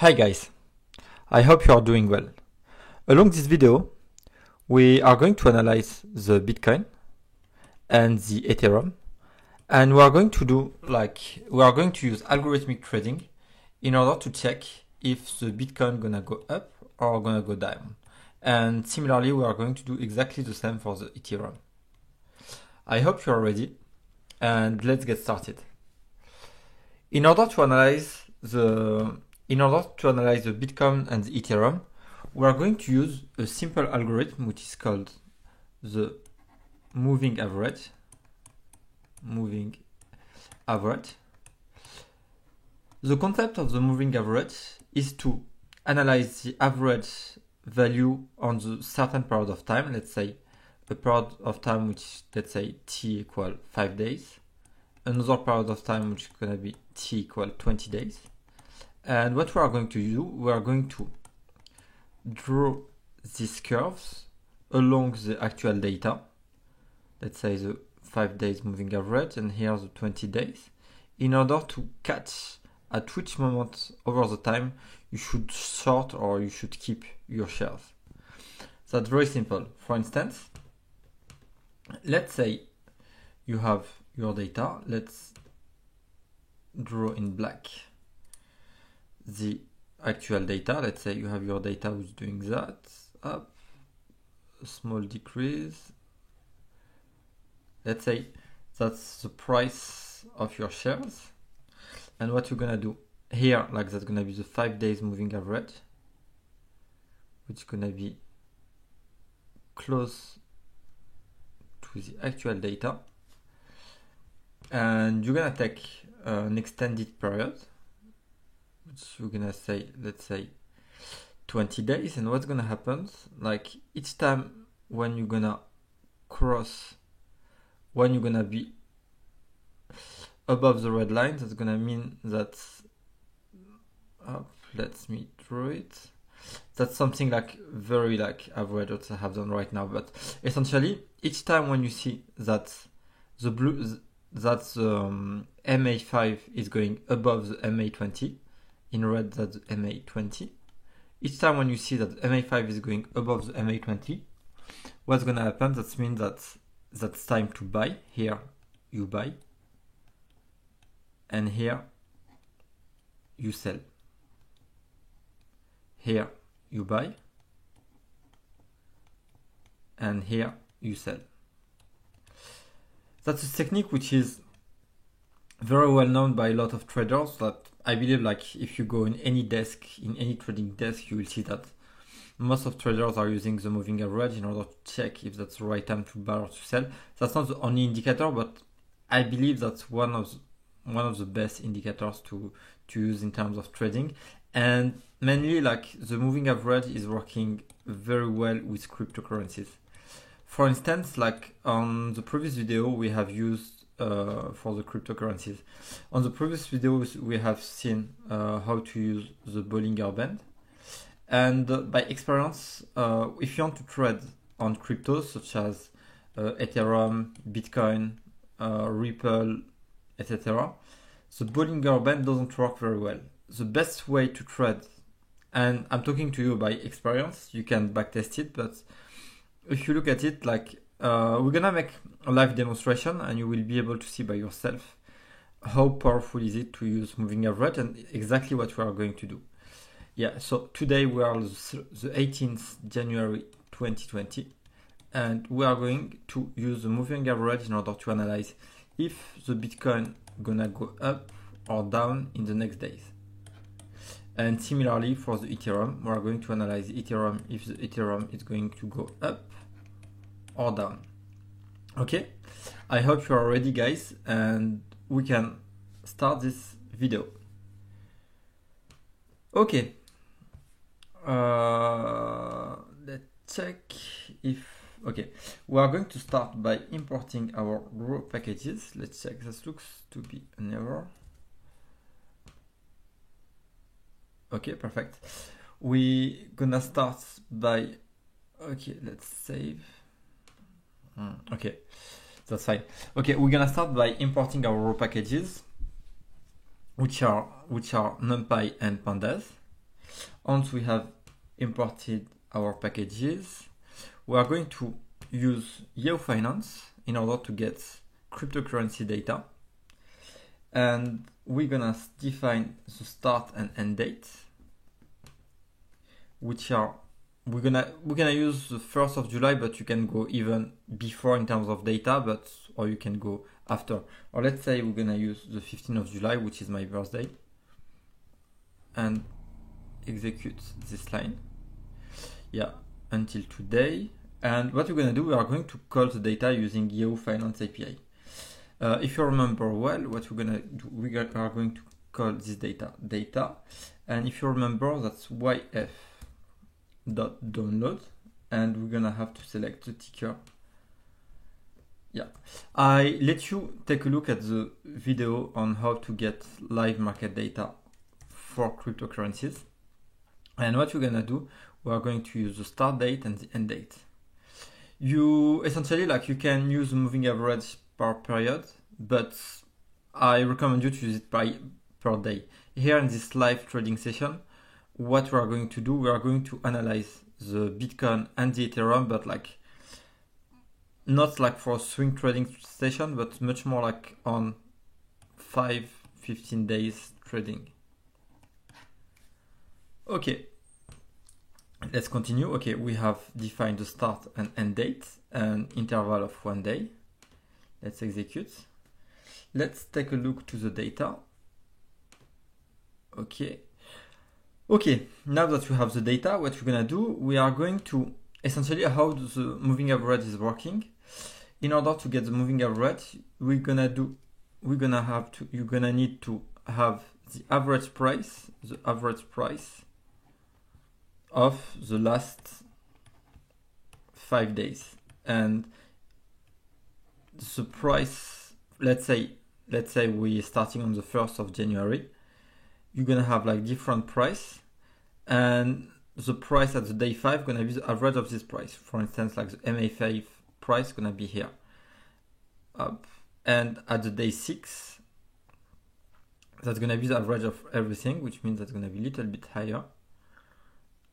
Hi guys, I hope you are doing well. Along this video, we are going to analyze the Bitcoin and the Ethereum, and we are going to use algorithmic trading in order to check if the Bitcoin gonna go up or gonna go down. And similarly, we are going to do exactly the same for the Ethereum. I hope you are ready, and let's get started. In order to analyze the Bitcoin and the Ethereum, we are going to use a simple algorithm which is called the moving average. The concept of the moving average is to analyze the average value on the certain period of time, let's say a period of time which, let's say, t equal 5 days, another period of time which is going to be t equal 20 days. And what we are going to do, we are going to draw these curves along the actual data. Let's say the 5 days moving average and here the 20 days, in order to catch at which moment over the time you should short or you should keep your shares. That's very simple. For instance, let's say you have your data. Let's draw in black the actual data. Let's say you have your data who's doing that, up, a small decrease. Let's say that's the price of your shares. And what you're gonna do here, like that's gonna be the 5 days moving average, which is gonna be close to the actual data. And you're gonna take an extended period, which we're gonna say, let's say 20 days. And what's gonna happen, like each time when you're gonna be above the red line, that's gonna mean that, let me draw it. That's something like very like average what I have done right now, but essentially each time when you see that the blue, that's MA5 is going above the MA20, in red that's the MA20. Each time when you see that MA5 is going above the MA20, what's gonna happen, that means that's time to buy. Here you buy, and here you sell. Here you buy, and here you sell. That's a technique which is very well known by a lot of traders. That I believe, like if you go in any desk, in any trading desk, you will see that most of traders are using the moving average in order to check if that's the right time to buy or to sell. That's not the only indicator, but I believe that's one of the best indicators to use in terms of trading. And mainly, like the moving average is working very well with cryptocurrencies. For instance, like on the previous video we have used for the cryptocurrencies. On the previous videos we have seen how to use the Bollinger Band. And by experience, if you want to trade on cryptos such as Ethereum, Bitcoin, Ripple, etc., the Bollinger Band doesn't work very well. The best way to trade, and I'm talking to you by experience, you can backtest it, but if you look at it, like we're gonna make a live demonstration and you will be able to see by yourself how powerful is it to use moving average and exactly what we are going to do. Yeah, so today we are the 18th January 2020, and we are going to use the moving average in order to analyze if the Bitcoin gonna go up or down in the next days. And similarly for the Ethereum, we are going to analyze Ethereum if the Ethereum is going to go up or down. Okay, I hope you are ready, guys, and we can start this video. Okay, let's check if, okay, we are going to start by importing our raw packages. Let's check, this looks to be an error. Okay, perfect. We gonna start by, okay, let's save. Okay, that's fine. Okay, we're gonna start by importing our raw packages, which are NumPy and Pandas. Once we have imported our packages, we are going to use Yahoo Finance in order to get cryptocurrency data. And we're gonna define the start and end date, which are we're gonna use the 1st of July, but you can go even before in terms of data, or you can go after. Or let's say we're gonna use the 15th of July, which is my birthday, and execute this line. Yeah, until today. And what we're gonna do, we are going to call the data using Yahoo Finance API. If you remember well, what we're gonna do, we are going to call this data, and if you remember, that's yf.download, and we're gonna have to select the ticker. Yeah, I let you take a look at the video on how to get live market data for cryptocurrencies. And what we're gonna do, we are going to use the start date and the end date. You essentially, like, you can use the moving average per period, but I recommend you to use it per day. Here in this live trading session, what we are going to do, we are going to analyze the Bitcoin and the Ethereum, but like not like for a swing trading session, but much more like on 5-15 days trading. Okay, let's continue. Okay, we have defined the start and end date, an interval of 1 day. Let's execute. Let's take a look to the data. Okay, now that we have the data, what we're gonna do, we are going to essentially how the moving average is working. In order to get the moving average, you're gonna need to have the average price of the last 5 days, and the price, let's say we're starting on the 1st of January, you're gonna have like different price, and the price at the day 5 gonna be the average of this price. For instance, like the MA5 price gonna be here up, and at the day 6 that's gonna be the average of everything, which means that's gonna be a little bit higher.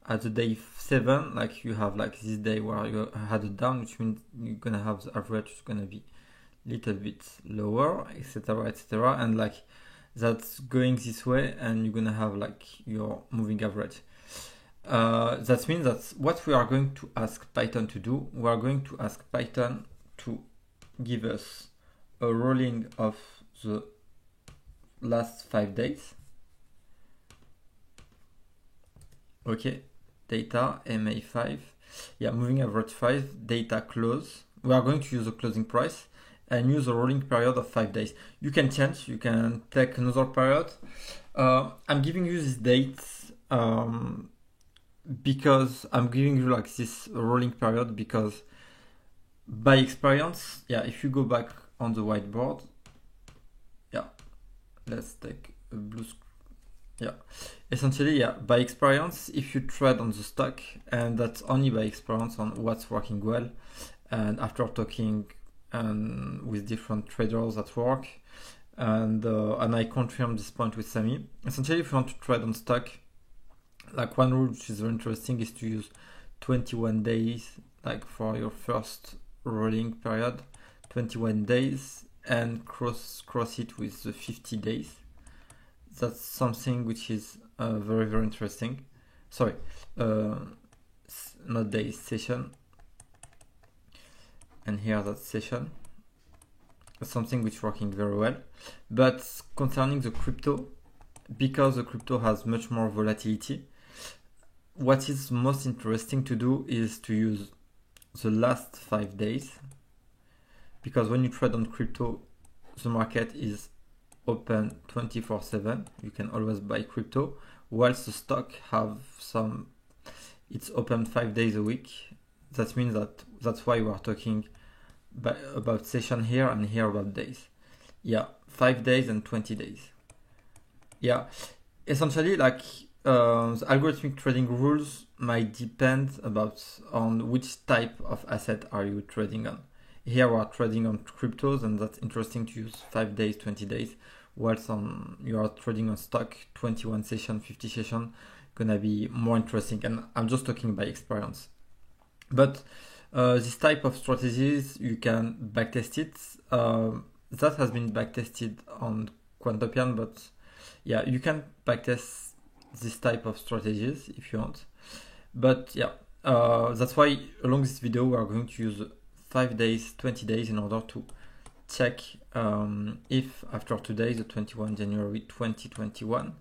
At the day 7, like you have like this day where you had a down, which means you're gonna have the average is gonna be a little bit lower, etc., and like that's going this way, and you're gonna have like your moving average. That means that what we are going to ask Python to do, we are going to ask Python to give us a rolling of the last 5 days. Okay, data MA5, yeah, moving average 5, data close. We are going to use the closing price and use a rolling period of 5 days. You can change, you can take another period. I'm giving you these dates because I'm giving you like this rolling period because by experience, yeah, if you go back on the whiteboard, yeah, let's take a blue screen. Yeah, essentially, yeah, by experience, if you trade on the stock, and that's only by experience on what's working well, and after talking with different traders at work, and I confirm this point with Sami. Essentially, if you want to trade on stock, like one rule which is very interesting is to use 21 days, like for your first rolling period, 21 days, and cross it with the 50 days. That's something which is very, very interesting. Sorry, not days, session. And here that's session. That's something which is working very well. But concerning the crypto, because the crypto has much more volatility, what is most interesting to do is to use the last 5 days. Because when you trade on crypto, the market is open 24/7. You can always buy crypto, whilst the stock have it's open 5 days a week. That means that's why we are talking about session here and here about days. Yeah, 5 days and 20 days. Yeah, essentially, like the algorithmic trading rules might depend on which type of asset are you trading on. Here we are trading on cryptos, and that's interesting to use 5 days, 20 days, whilst you are trading on stock, 21 session, 50 session, gonna be more interesting. And I'm just talking by experience. But this type of strategies, you can backtest it. That has been backtested on Quantopian, but yeah, you can backtest this type of strategies if you want. But yeah, that's why along this video we are going to use 5 days, 20 days in order to check if after today, the 21 January 2021,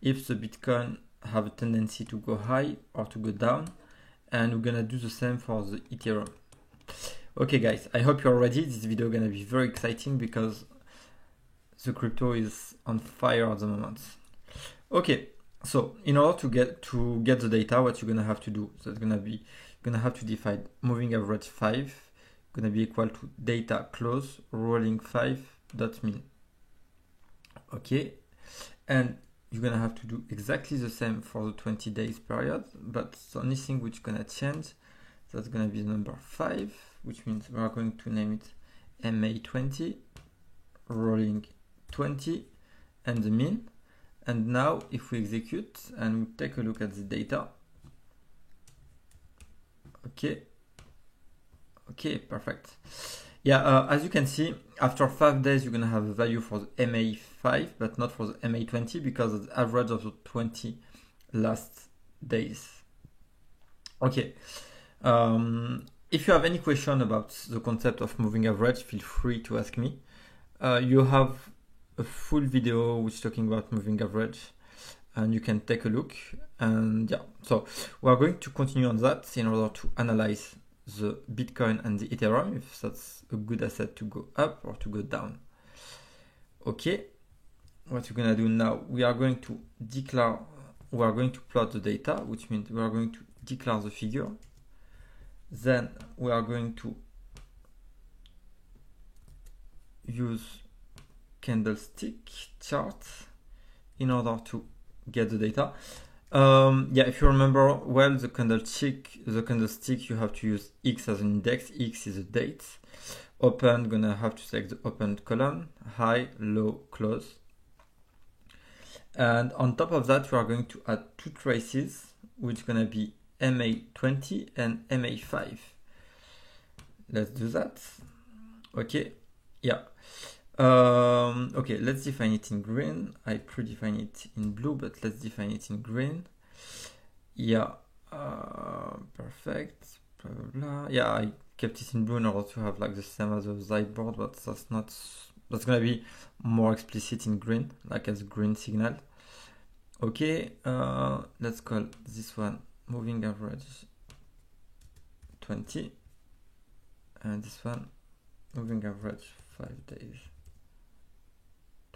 if the Bitcoin have a tendency to go high or to go down. And we're gonna do the same for the Ethereum. Okay guys, I hope you're ready. This video is gonna be very exciting because the crypto is on fire at the moment. Okay, so in order to get the data, what you're gonna have to do, so it's gonna be, you're gonna have to define moving average 5, gonna be equal to data close rolling 5.min. Okay, and you're gonna have to do exactly the same for the 20 days period, but the only thing which is gonna change, that's gonna be the number 5, which means we are going to name it MA20 rolling 20 and the min. And now if we execute and we take a look at the data, okay, perfect. Yeah, as you can see, after 5 days, you're gonna have a value for the MA5, but not for the MA20 because of the average of the 20 last days. Okay. If you have any question about the concept of moving average, feel free to ask me. You have a full video which is talking about moving average, and you can take a look. And yeah, so we are going to continue on that in order to analyze the Bitcoin and the Ethereum, if that's a good asset to go up or to go down. Okay, what we're gonna do now, we are going to plot the data, which means we are going to declare the figure. Then we are going to use candlestick chart in order to get the data. Yeah, if you remember well, the candlestick, you have to use X as an index. X is a date. Open, gonna have to select the open column, high, low, close. And on top of that, we are going to add 2 traces, which is gonna be MA20 and MA5. Let's do that. Okay, yeah. Okay, let's define it in green. I predefine it in blue, but let's define it in green. Yeah, perfect. Blah, blah, blah. Yeah, I kept it in blue in order to have like the same as the sideboard, but that's gonna be more explicit in green, like as green signal. Okay, let's call this one moving average 20, and this one moving average 5 days.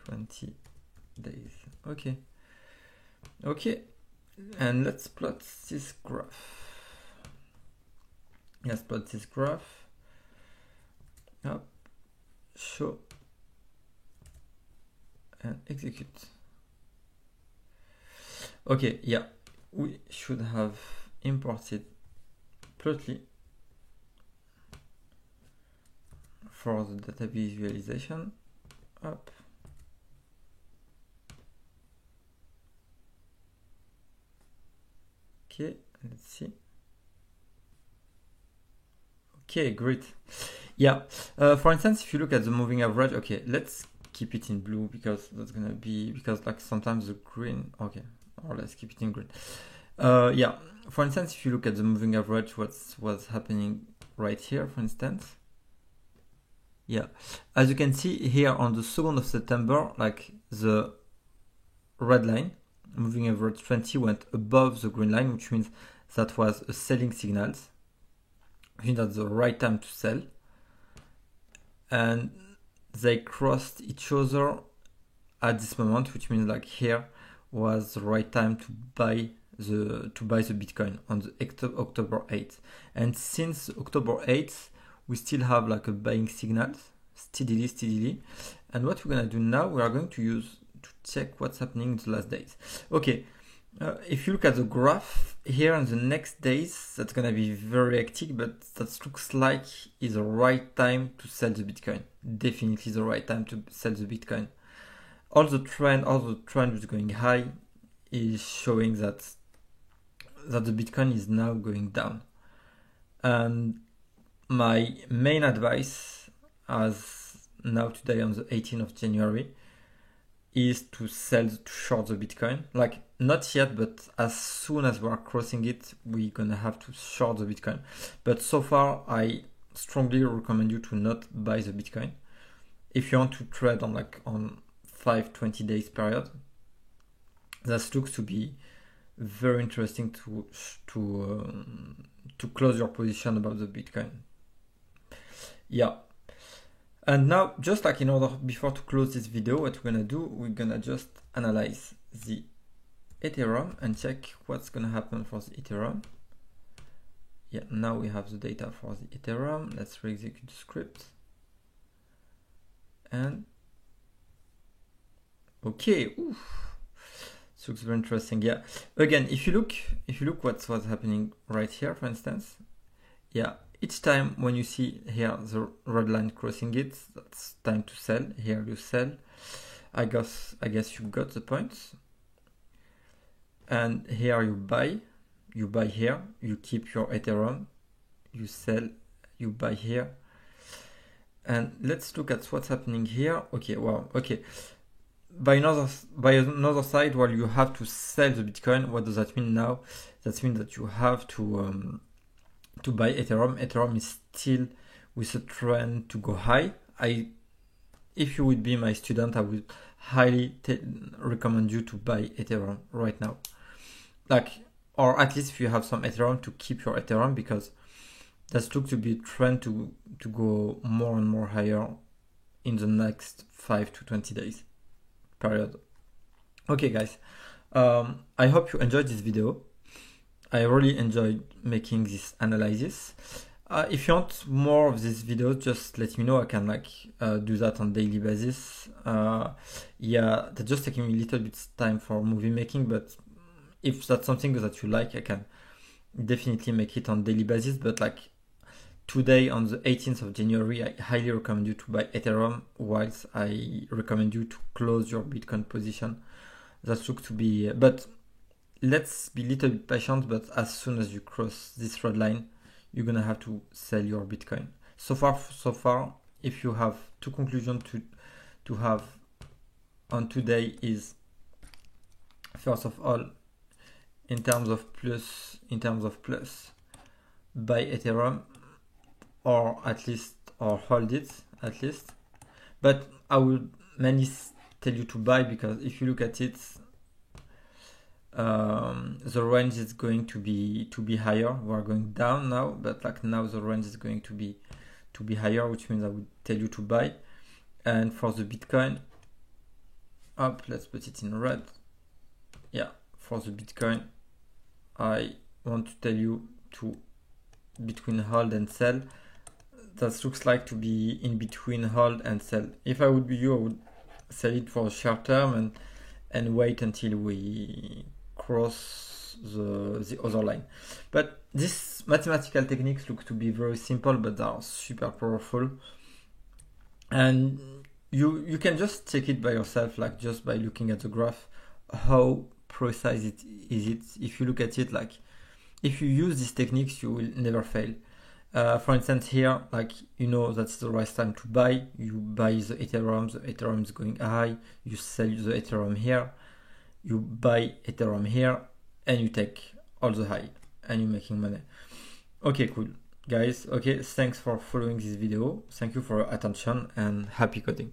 20 days. Okay, and let's plot this graph. Let's plot this graph. Up, show, and execute. Okay, yeah, we should have imported Plotly for the data visualization. Up. Okay, let's see. Okay, great. Yeah, for instance, if you look at the moving average, okay, let's keep it in blue because that's gonna be, because like sometimes the green, okay, or let's keep it in green. Yeah, for instance, if you look at the moving average, what's happening right here, for instance. Yeah, as you can see here on the 2nd of September, like the red line, moving average 20 went above the green line, which means that was a selling signal, which means that's the right time to sell. And they crossed each other at this moment, which means like here was the right time to buy the Bitcoin on the October 8th. And since October 8th, we still have like a buying signal steadily. And what we're gonna do now, we are going to use to check what's happening in the last days. Okay, if you look at the graph here in the next days, that's gonna be very hectic, but that looks like is the right time to sell the Bitcoin. Definitely the right time to sell the Bitcoin. all the trend is going high is showing that the Bitcoin is now going down. And my main advice, as now today on the 18th of January, is to short the Bitcoin. Like, not yet, but as soon as we are crossing it, we're gonna have to short the Bitcoin. But so far, I strongly recommend you to not buy the Bitcoin. If you want to trade on 5-20 days period, that looks to be very interesting to close your position about the Bitcoin. Yeah. And now, just like in order, before to close this video, what we're gonna do, we're gonna just analyze the Ethereum and check what's gonna happen for the Ethereum. Yeah, now we have the data for the Ethereum. Let's re-execute the script. And okay, oof. This looks very interesting. Yeah. Again, if you look what's happening right here, for instance, yeah. Each time when you see here the red line crossing it, that's time to sell. Here you sell. I guess you got the point. And here you buy. You buy here. You keep your Ethereum. You sell. You buy here. And let's look at what's happening here. Okay, wow. Okay. By another side, while you have to sell the Bitcoin, what does that mean now? That means that you have to buy Ethereum. Ethereum is still with a trend to go high. If you would be my student, I would highly recommend you to buy Ethereum right now. Or at least if you have some Ethereum, to keep your Ethereum, because that looks to be a trend to go more and more higher in the next 5 to 20 days period. Okay, guys, I hope you enjoyed this video. I really enjoyed making this analysis. If you want more of these videos, just let me know. I can do that on daily basis. Yeah, that's just taking me a little bit time for movie making, but if that's something that you like, I can definitely make it on daily basis. But today on the 18th of January, I highly recommend you to buy Ethereum, whilst I recommend you to close your Bitcoin position. That looks to be, but let's be a little bit patient, but as soon as you cross this red line, you're gonna have to sell your Bitcoin. So far, if you have two conclusions to have on today is, first of all, in terms of plus, buy Ethereum, or hold it at least. But I would mainly tell you to buy, because if you look at it, the range is going to be higher. We're going down now, but now the range is going to be higher, which means I would tell you to buy. And for the Bitcoin, let's put it in red. Yeah, for the Bitcoin, I want to tell you to between hold and sell. That looks like to be in between hold and sell. If I would be you, I would sell it for a short term and wait until we cross the other line. But these mathematical techniques look to be very simple, but they are super powerful. And you can just check it by yourself, just by looking at the graph, how precise it is. If you look at it, if you use these techniques, you will never fail. For instance, here, that's the right time to buy. You buy the Ethereum is going high. You sell the Ethereum here. You buy Ethereum here, and you take all the high, and you're making money. Okay, cool, guys. Okay, thanks for following this video. Thank you for your attention, and happy coding.